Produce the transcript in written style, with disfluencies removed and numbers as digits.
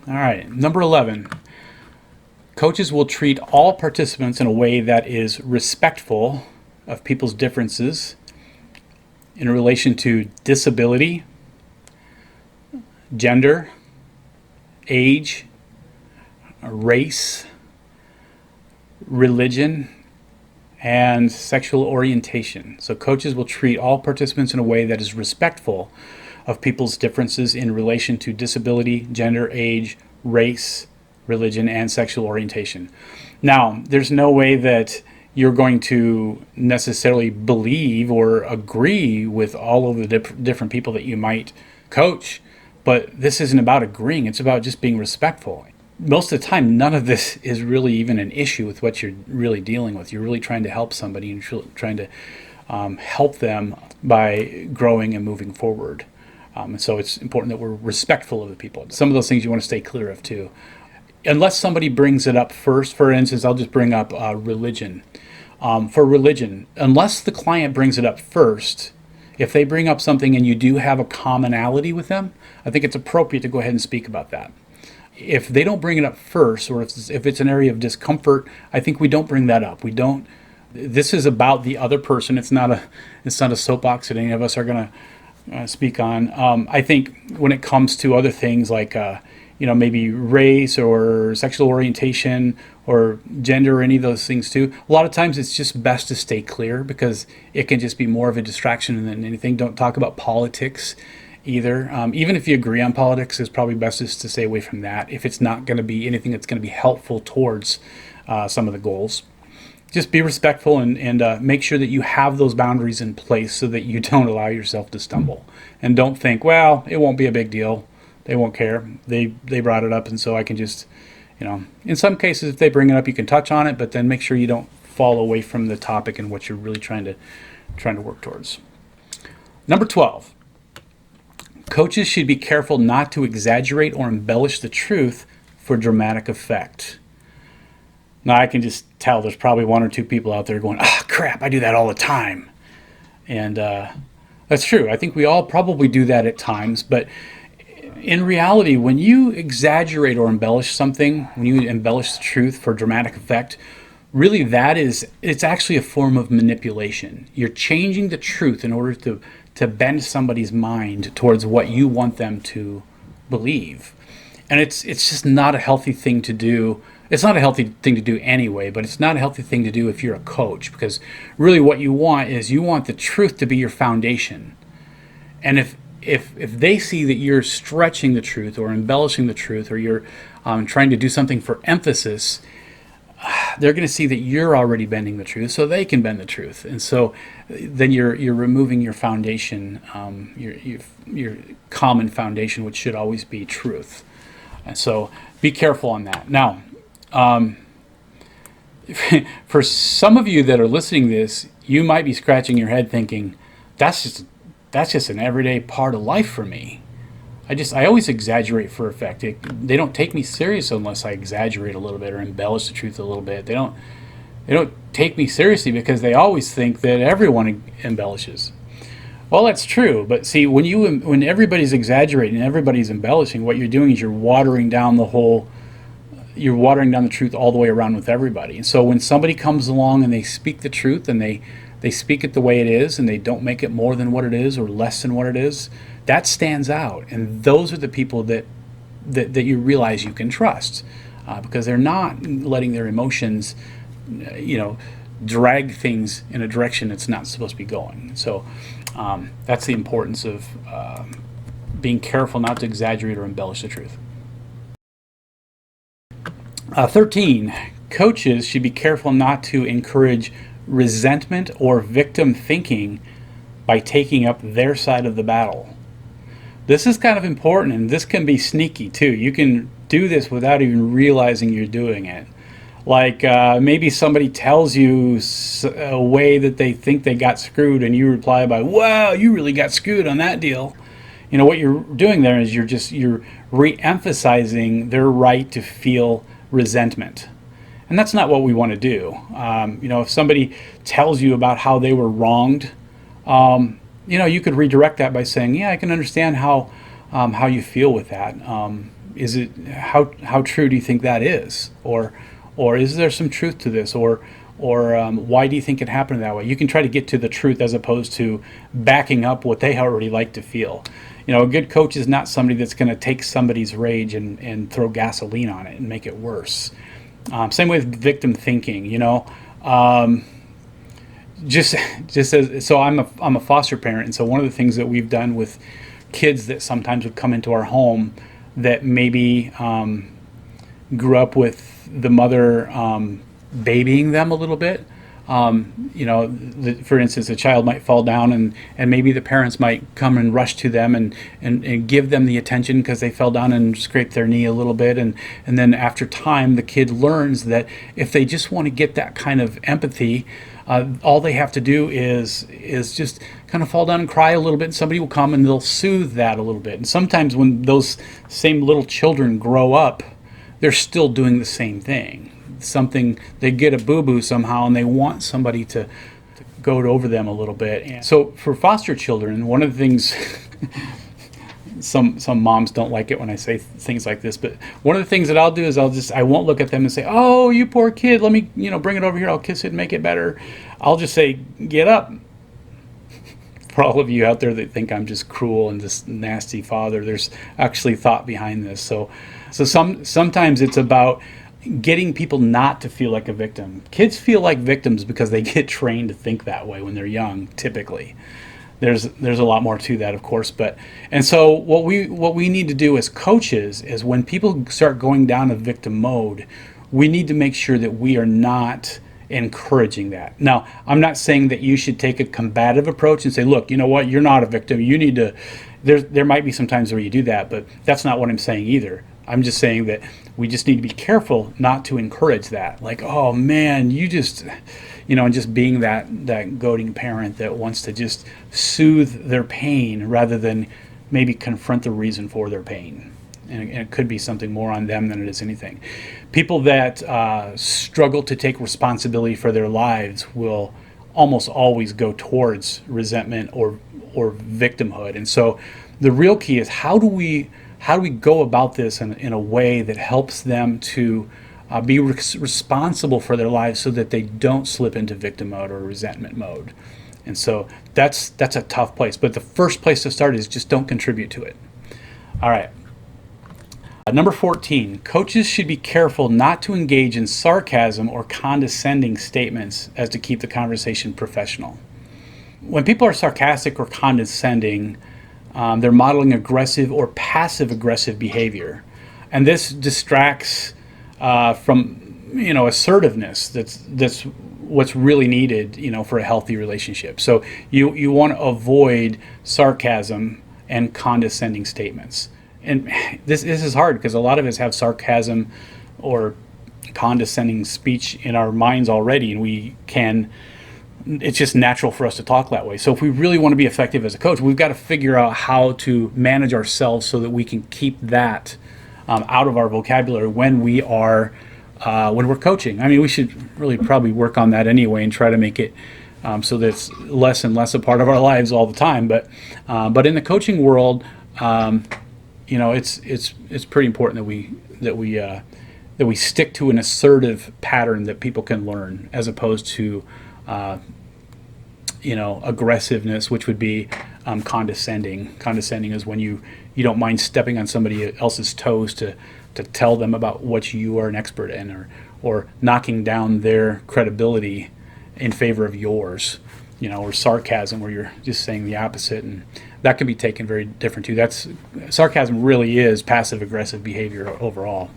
All right, number 11. Coaches will treat all participants in a way that is respectful of people's differences in relation to disability, gender, age, race, religion, and sexual orientation. So coaches will treat all participants in a way that is respectful of people's differences in relation to disability, gender, age, race, religion, and sexual orientation. Now, there's no way that you're going to necessarily believe or agree with all of the different people that you might coach, but this isn't about agreeing. It's about just being respectful. Most of the time, none of this is really even an issue with what you're really dealing with. You're really trying to help somebody and trying to help them by growing and moving forward. And so it's important that we're respectful of the people. Some of those things you want to stay clear of too. Unless somebody brings it up first, for instance, I'll just bring up religion. For religion, unless the client brings it up first, if they bring up something and you do have a commonality with them, I think it's appropriate to go ahead and speak about that. If they don't bring it up first, or if it's an area of discomfort, I think we don't bring that up. We don't. This is about the other person. It's not a soapbox that any of us are going to speak on. I think when it comes to other things like maybe race or sexual orientation or gender or any of those things too, a lot of times it's just best to stay clear because it can just be more of a distraction than anything. Don't talk about politics either. Even if you agree on politics, it's probably best just to stay away from that if it's not going to be anything that's going to be helpful towards some of the goals. Just be respectful and make sure that you have those boundaries in place so that you don't allow yourself to stumble. And don't think, well, it won't be a big deal. They won't care. They brought it up, and so I can just, in some cases, if they bring it up, you can touch on it, but then make sure you don't fall away from the topic and what you're really trying to work towards. Number 12. Coaches should be careful not to exaggerate or embellish the truth for dramatic effect. Now, I can just tell there's probably one or two people out there going, crap, I do that all the time. And that's true. I think we all probably do that at times. But in reality, when you exaggerate or embellish something, when you embellish the truth for dramatic effect, really it's actually a form of manipulation. You're changing the truth in order to bend somebody's mind towards what you want them to believe. And it's just not a healthy thing to do. It's not a healthy thing to do anyway, but it's not a healthy thing to do if you're a coach, because really what you want is you want the truth to be your foundation. And if they see that you're stretching the truth or embellishing the truth, or you're trying to do something for emphasis, they're going to see that you're already bending the truth, so they can bend the truth. And so then you're removing your foundation, your common foundation, which should always be truth. And so be careful on that. Now, for some of you that are listening to this, you might be scratching your head thinking, that's just an everyday part of life for me. I always exaggerate for effect. They don't take me serious unless I exaggerate a little bit or embellish the truth a little bit. They don't take me seriously because they always think that everyone embellishes. Well, that's true, but see, when everybody's exaggerating and everybody's embellishing, what you're doing is you're watering down the truth all the way around with everybody. And so when somebody comes along and they speak the truth and they speak it the way it is and they don't make it more than what it is or less than what it is, that stands out. And those are the people that you realize you can trust because they're not letting their emotions, drag things in a direction it's not supposed to be going. So that's the importance of being careful not to exaggerate or embellish the truth. 13, coaches should be careful not to encourage resentment or victim thinking by taking up their side of the battle. This is kind of important, and this can be sneaky too. You can do this without even realizing you're doing it. Like maybe somebody tells you a way that they think they got screwed, and you reply by, wow, you really got screwed on that deal. What you're doing there is you're re-emphasizing their right to feel resentment. And that's not what we want to do. If somebody tells you about how they were wronged, you could redirect that by saying, yeah, I can understand how you feel with that. Is it how true do you think that is? Or is there some truth to this? Or why do you think it happened that way? You can try to get to the truth as opposed to backing up what they already like to feel. A good coach is not somebody that's going to take somebody's rage and throw gasoline on it and make it worse. Same with victim thinking. Just as so, I'm a foster parent, and so one of the things that we've done with kids that sometimes would come into our home that maybe grew up with the mother babying them a little bit. For instance, a child might fall down and maybe the parents might come and rush to them and give them the attention because they fell down and scraped their knee a little bit. And then after time, the kid learns that if they just want to get that kind of empathy, all they have to do is just kind of fall down and cry a little bit, and somebody will come and they'll soothe that a little bit. And sometimes when those same little children grow up, they're still doing the same thing. They get a boo-boo somehow and they want somebody to go over them a little bit. And so for foster children, one of the things some moms don't like it when I say things like this, but one of the things that I'll do is I won't look at them and say, "Oh, you poor kid, let me bring it over here, I'll kiss it and make it better." I'll just say, "Get up." For all of you out there that think I'm just cruel and just nasty father, there's actually thought behind this. So sometimes it's about getting people not to feel like a victim. Kids feel like victims because they get trained to think that way when they're young, typically. There's a lot more to that, of course, and so what we need to do as coaches is when people start going down a victim mode, we need to make sure that we are not encouraging that. Now, I'm not saying that you should take a combative approach and say, "Look, you know what, you're not a victim. You need to." There might be some times where you do that, but that's not what I'm saying either. I'm just saying that we just need to be careful not to encourage that. Like, "Oh man, you just," and just being that goading parent that wants to just soothe their pain rather than maybe confront the reason for their pain. And it could be something more on them than it is anything. People that struggle to take responsibility for their lives will almost always go towards resentment or victimhood. And so the real key is how do we go about this in a way that helps them to be responsible for their lives so that they don't slip into victim mode or resentment mode. And so that's a tough place. But the first place to start is just don't contribute to it. All right. Number 14, coaches should be careful not to engage in sarcasm or condescending statements as to keep the conversation professional. When people are sarcastic or condescending, they're modeling aggressive or passive-aggressive behavior. And this distracts from assertiveness. That's what's really needed for a healthy relationship. So you want to avoid sarcasm and condescending statements. And this is hard because a lot of us have sarcasm or condescending speech in our minds already, and it's just natural for us to talk that way. So if we really want to be effective as a coach, we've got to figure out how to manage ourselves so that we can keep that out of our vocabulary when we're coaching. I mean, we should really probably work on that anyway and try to make it so that it's less and less a part of our lives all the time. But in the coaching world, it's pretty important that we stick to an assertive pattern that people can learn, as opposed to aggressiveness, which would be condescending. Condescending is when you don't mind stepping on somebody else's toes to tell them about what you are an expert in, or knocking down their credibility in favor of yours. Or sarcasm, where you're just saying the opposite, and that can be taken very different too. Sarcasm really is passive aggressive behavior overall.